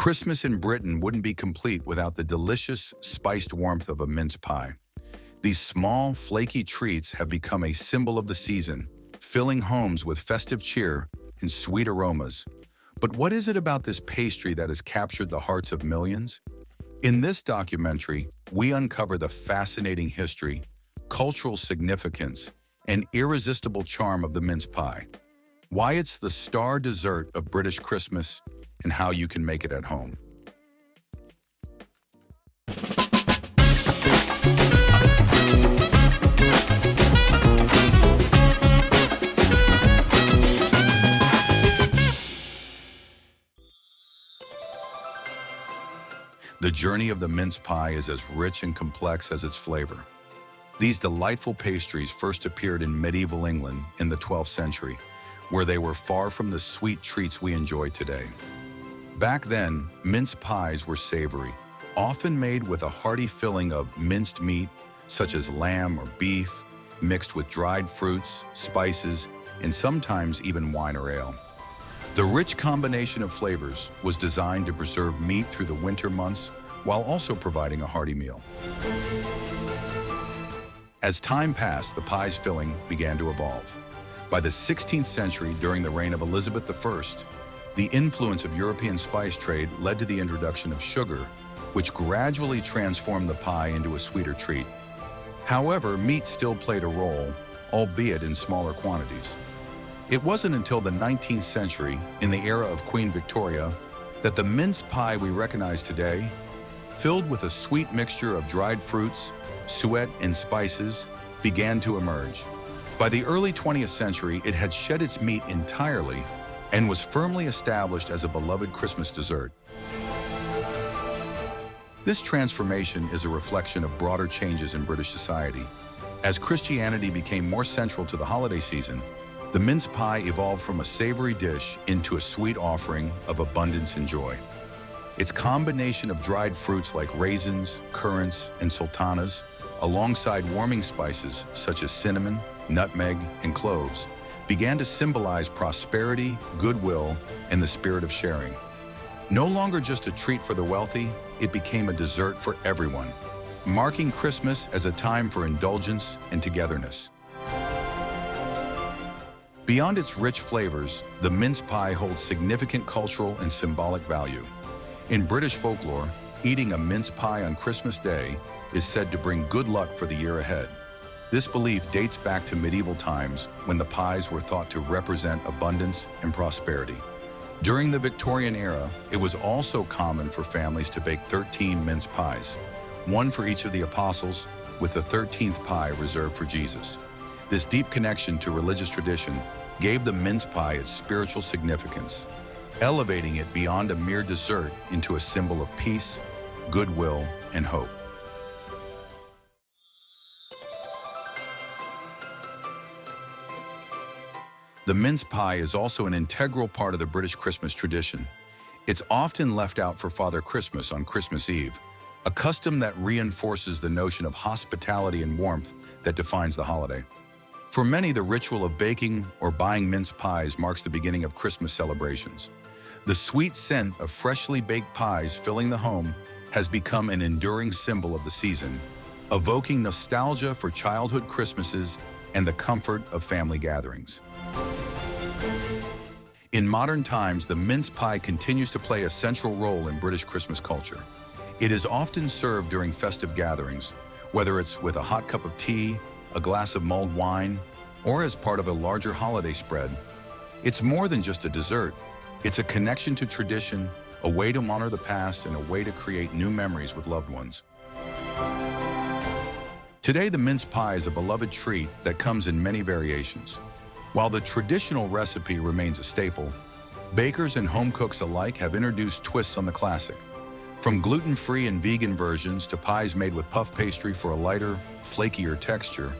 Christmas in Britain wouldn't be complete without the delicious, spiced warmth of a mince pie. These small, flaky treats have become a symbol of the season, filling homes with festive cheer and sweet aromas. But what is it about this pastry that has captured the hearts of millions? In this documentary, we uncover the fascinating history, cultural significance, and irresistible charm of the mince pie. Why it's the star dessert of British Christmas and how you can make it at home. The journey of the mince pie is as rich and complex as its flavor. These delightful pastries first appeared in medieval England in the 12th century, where they were far from the sweet treats we enjoy today. Back then, mince pies were savory, often made with a hearty filling of minced meat, such as lamb or beef, mixed with dried fruits, spices, and sometimes even wine or ale. The rich combination of flavors was designed to preserve meat through the winter months while also providing a hearty meal. As time passed, the pie's filling began to evolve. By the 16th century, during the reign of Elizabeth I, the influence of European spice trade led to the introduction of sugar, which gradually transformed the pie into a sweeter treat. However, meat still played a role, albeit in smaller quantities. It wasn't until the 19th century, in the era of Queen Victoria, that the mince pie we recognize today, filled with a sweet mixture of dried fruits, suet, and spices, began to emerge. By the early 20th century, it had shed its meat entirely and was firmly established as a beloved Christmas dessert. This transformation is a reflection of broader changes in British society. As Christianity became more central to the holiday season, the mince pie evolved from a savory dish into a sweet offering of abundance and joy. Its combination of dried fruits like raisins, currants, and sultanas, alongside warming spices such as cinnamon, nutmeg, and cloves, began to symbolize prosperity, goodwill, and the spirit of sharing. No longer just a treat for the wealthy, it became a dessert for everyone, marking Christmas as a time for indulgence and togetherness. Beyond its rich flavors, the mince pie holds significant cultural and symbolic value. In British folklore, eating a mince pie on Christmas Day is said to bring good luck for the year ahead. This belief dates back to medieval times when the pies were thought to represent abundance and prosperity. During the Victorian era, it was also common for families to bake 13 mince pies, one for each of the apostles, with the 13th pie reserved for Jesus. This deep connection to religious tradition gave the mince pie its spiritual significance, elevating it beyond a mere dessert into a symbol of peace, goodwill, and hope. The mince pie is also an integral part of the British Christmas tradition. It's often left out for Father Christmas on Christmas Eve, a custom that reinforces the notion of hospitality and warmth that defines the holiday. For many, the ritual of baking or buying mince pies marks the beginning of Christmas celebrations. The sweet scent of freshly baked pies filling the home has become an enduring symbol of the season, evoking nostalgia for childhood Christmases and the comfort of family gatherings. In modern times, the mince pie continues to play a central role in British Christmas culture. It is often served during festive gatherings, whether it's with a hot cup of tea, a glass of mulled wine, or as part of a larger holiday spread. It's more than just a dessert. It's a connection to tradition, a way to honor the past, and a way to create new memories with loved ones. Today, the mince pie is a beloved treat that comes in many variations. While the traditional recipe remains a staple, bakers and home cooks alike have introduced twists on the classic. From gluten-free and vegan versions to pies made with puff pastry for a lighter, flakier texture,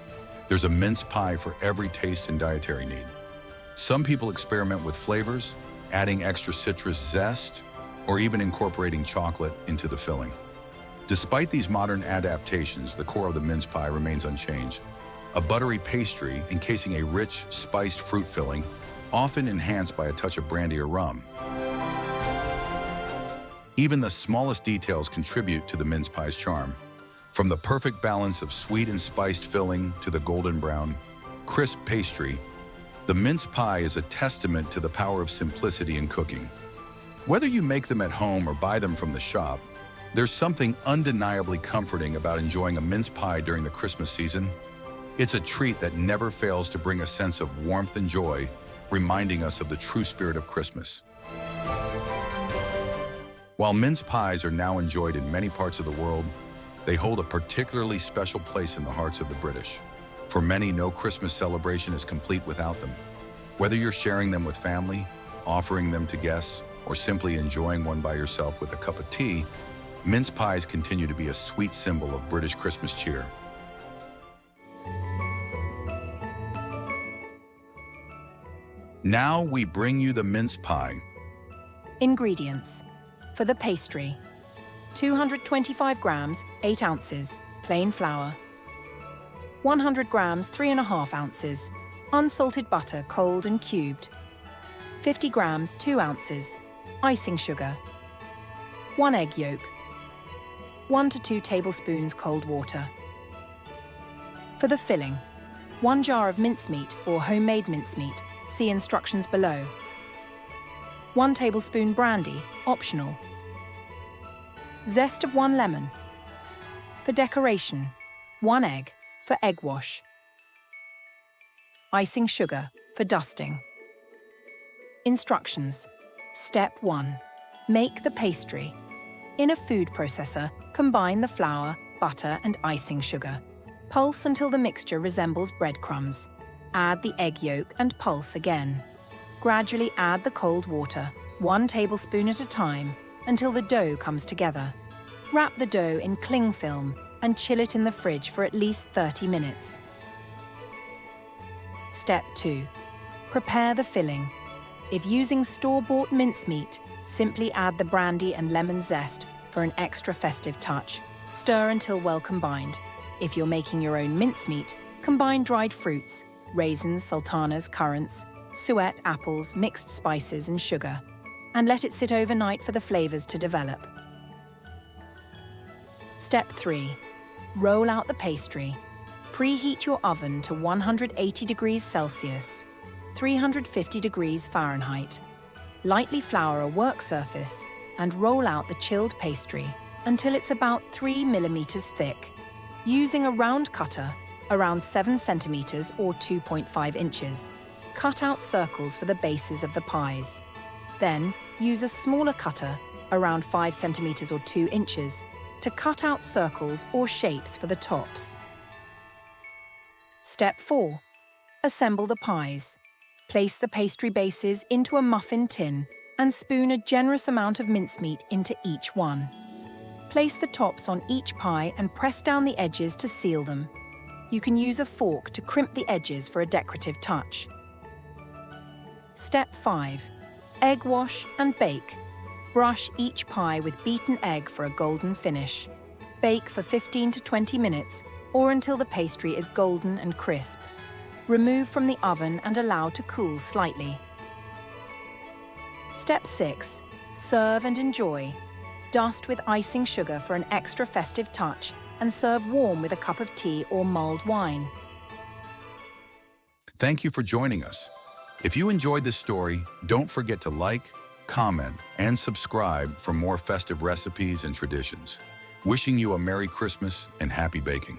there's a mince pie for every taste and dietary need. Some people experiment with flavors, adding extra citrus zest, or even incorporating chocolate into the filling. Despite these modern adaptations, the core of the mince pie remains unchanged. A buttery pastry encasing a rich, spiced fruit filling, often enhanced by a touch of brandy or rum. Even the smallest details contribute to the mince pie's charm. From the perfect balance of sweet and spiced filling to the golden brown, crisp pastry, the mince pie is a testament to the power of simplicity in cooking. Whether you make them at home or buy them from the shop, there's something undeniably comforting about enjoying a mince pie during the Christmas season. It's a treat that never fails to bring a sense of warmth and joy, reminding us of the true spirit of Christmas. While mince pies are now enjoyed in many parts of the world, they hold a particularly special place in the hearts of the British. For many, no Christmas celebration is complete without them. Whether you're sharing them with family, offering them to guests, or simply enjoying one by yourself with a cup of tea, mince pies continue to be a sweet symbol of British Christmas cheer. Now we bring you the mince pie. Ingredients. For the pastry: 225 grams, 8 ounces, plain flour. 100 grams, 3½ ounces, unsalted butter, cold and cubed. 50 grams, 2 ounces, icing sugar. 1 egg yolk. 1 to 2 tablespoons cold water. For the filling: 1 jar of mincemeat or homemade mincemeat, see instructions below. 1 tablespoon brandy, optional. Zest of 1 lemon. For decoration: 1 egg, for egg wash. Icing sugar, for dusting. Instructions. Step 1. Make the pastry. In a food processor, combine the flour, butter and icing sugar. Pulse until the mixture resembles breadcrumbs. Add the egg yolk and pulse again. Gradually add the cold water, 1 tablespoon at a time, until the dough comes together. Wrap the dough in cling film and chill it in the fridge for at least 30 minutes. Step 2. Prepare the filling. If using store-bought mincemeat, simply add the brandy and lemon zest for an extra festive touch. Stir until well combined. If you're making your own mincemeat, combine dried fruits, raisins, sultanas, currants, suet, apples, mixed spices and sugar, and let it sit overnight for the flavors to develop. Step 3. Roll out the pastry. Preheat your oven to 180 degrees Celsius, 350 degrees Fahrenheit. Lightly flour a work surface and roll out the chilled pastry until it's about 3 millimeters thick. Using a round cutter, around 7 centimeters or 2.5 inches, cut out circles for the bases of the pies. Then, use a smaller cutter, around 5 centimeters or 2 inches, to cut out circles or shapes for the tops. Step 4. Assemble the pies. Place the pastry bases into a muffin tin and spoon a generous amount of mincemeat into each one. Place the tops on each pie and press down the edges to seal them. You can use a fork to crimp the edges for a decorative touch. Step 5. Egg wash and bake. Brush each pie with beaten egg for a golden finish. Bake for 15 to 20 minutes or until the pastry is golden and crisp. Remove from the oven and allow to cool slightly. Step 6. Serve and enjoy. Dust with icing sugar for an extra festive touch and serve warm with a cup of tea or mulled wine. Thank you for joining us. If you enjoyed this story, don't forget to like, comment, and subscribe for more festive recipes and traditions. Wishing you a Merry Christmas and happy baking.